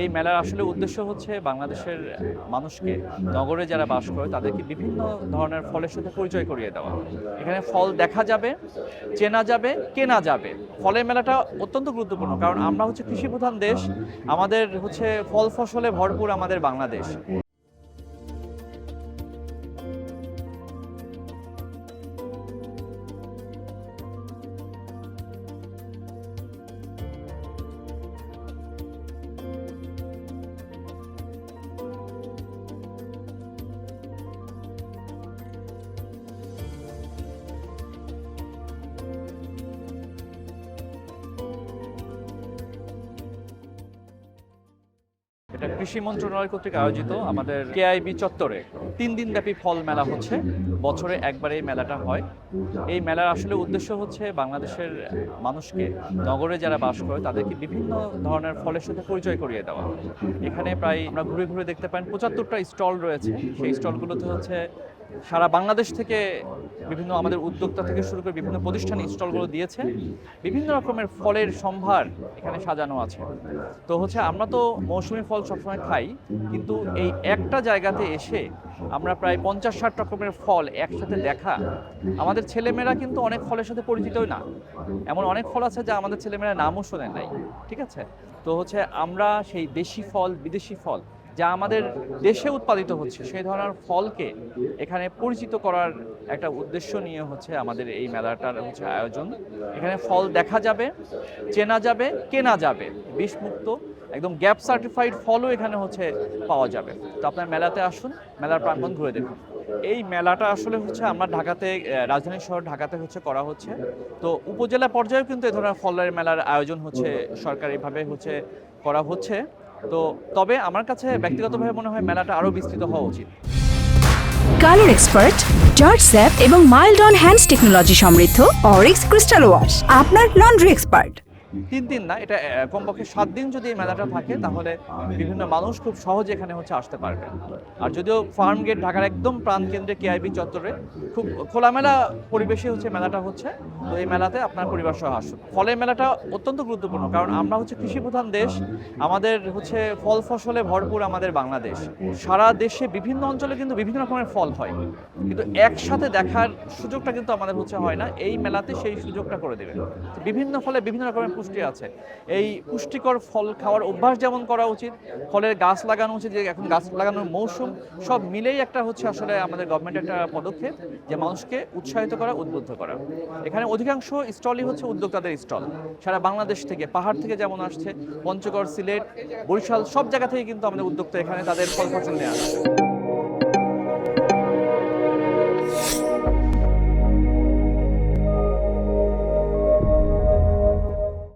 এই মেলার আসলে উদ্দেশ্য হচ্ছে বাংলাদেশের মানুষকে, নগরে যারা বাস করে তাদেরকে বিভিন্ন ধরনের ফলের সাথে পরিচয় করিয়ে দেওয়া। এখানে ফল দেখা যাবে, চেনা যাবে, কেনা যাবে। ফলের মেলাটা অত্যন্ত গুরুত্বপূর্ণ, কারণ আমরা হচ্ছে কৃষি প্রধান দেশ, আমাদের হচ্ছে ফল ফসলে ভরপুর আমাদের বাংলাদেশ। এটা কৃষি মন্ত্রণালয় কর্তৃক আয়োজিত আমাদের কেআইবি চত্বরে 3 দিন ব্যাপী ফল মেলা হচ্ছে। বছরে একবার এই মেলাটা হয়। এই মেলার আসলে উদ্দেশ্য হচ্ছে বাংলাদেশের মানুষকে, নগরে যারা বাস করে তাদেরকে বিভিন্ন ধরনের ফলের সাথে পরিচয় করিয়ে দেওয়া। এখানে প্রায় আমরা ঘুরে ঘুরে দেখতে পাই 75টা স্টল রয়েছে। সেই স্টলগুলোতে হচ্ছে সারা বাংলাদেশ থেকে বিভিন্ন আমাদের উদ্যোক্তা থেকে শুরু করে বিভিন্ন প্রতিষ্ঠান স্টলগুলো দিয়েছে। বিভিন্ন রকমের ফলের সম্ভার এখানে সাজানো আছে। তো হচ্ছে আমরা তো মৌসুমী ফল সবসময় খাই, কিন্তু এই একটা জায়গাতে এসে আমরা প্রায় 50-60 রকমের ফল একসাথে দেখা, আমাদের ছেলেমেয়েরা কিন্তু অনেক ফলের সাথে পরিচিতই না। এমন অনেক ফল আছে যা আমাদের ছেলেমেয়েরা নামও শোনেন নাই, ঠিক আছে? তো হচ্ছে আমরা সেই দেশি ফল, বিদেশি ফল যা আমাদের দেশে উৎপাদিত হচ্ছে সেই ধরনের ফলকে এখানে পরিচিত করার একটা উদ্দেশ্য নিয়ে হচ্ছে আমাদের এই মেলাটার হচ্ছে আয়োজন। এখানে ফল দেখা যাবে, চেনা যাবে, কেনা যাবে। বিষমুক্ত একদম গ্যাপ সার্টিফাইড ফলও এখানে হচ্ছে পাওয়া যাবে। তো আপনার মেলাতে আসুন, মেলার প্রাঙ্গণ ঘুরে দেখুন। এই মেলাটা আসলে হচ্ছে আমরা ঢাকাতে, রাজধানী শহর ঢাকাতে হচ্ছে করা হচ্ছে। তো উপজেলা পর্যায়েও কিন্তু এই ধরনের ফলের মেলার আয়োজন হচ্ছে সরকারিভাবে হচ্ছে করা হচ্ছে। তো তবে আমার কাছে ব্যক্তিগতভাবে মনে হয় মেলাটা আরো বিস্তৃত হওয়া উচিত। কালার এক্সপার্ট, জর্জ স্যাপ এবং মাইল্ড অন হ্যান্ডস টেকনোলজি সমৃদ্ধ অরিক্স ক্রিস্টাল ওয়াশ আপনার লন্ড্রি এক্সপার্ট। 3 দিন না, এটা কমপক্ষে 7 দিন যদি এই মেলাটা থাকে তাহলে বিভিন্ন মানুষ খুব সহজে এখানে হচ্ছে আসতে পারবে। আর যদিও ফার্ম গেট ঢাকার একদম প্রাণকেন্দ্রে কেআইবি চত্বরে খুব খোলামেলা পরিবেশে হচ্ছে মেলাটা হচ্ছে। তো এই মেলাতে আপনার পরিবার সহ আসুন। ফলের মেলাটা অত্যন্ত গুরুত্বপূর্ণ, কারণ আমরা হচ্ছে কৃষি প্রধান দেশ, আমাদের হচ্ছে ফল ফসলে ভরপুর আমাদের বাংলাদেশ। সারা দেশে বিভিন্ন অঞ্চলে কিন্তু বিভিন্ন রকমের ফল হয়, কিন্তু একসাথে দেখার সুযোগটা কিন্তু আমাদের হচ্ছে হয় না। এই মেলাতে সেই সুযোগটা করে দেবে। বিভিন্ন ফলে বিভিন্ন রকমের পুষ্টি আছে। এই পুষ্টিকর ফল খাওয়ার অভ্যাস যেমন করা উচিত, ফলের গাছ লাগানো উচিত, যে এখন গাছ লাগানোর মৌসুম, সব মিলেই একটা হচ্ছে আসলে আমাদের গভর্নমেন্টের একটা পদক্ষেপ যে মানুষকে উৎসাহিত করা, উদ্বুদ্ধ করা। এখানে অধিকাংশ স্টলই হচ্ছে উদ্যোক্তাদের স্টল। সারা বাংলাদেশ থেকে, পাহাড় থেকে যেমন আসছে, পঞ্চগড়, সিলেট, বরিশাল, সব জায়গা থেকে কিন্তু আমাদের উদ্যোক্তা এখানে তাদের ফল ফসল নিয়ে আসছে।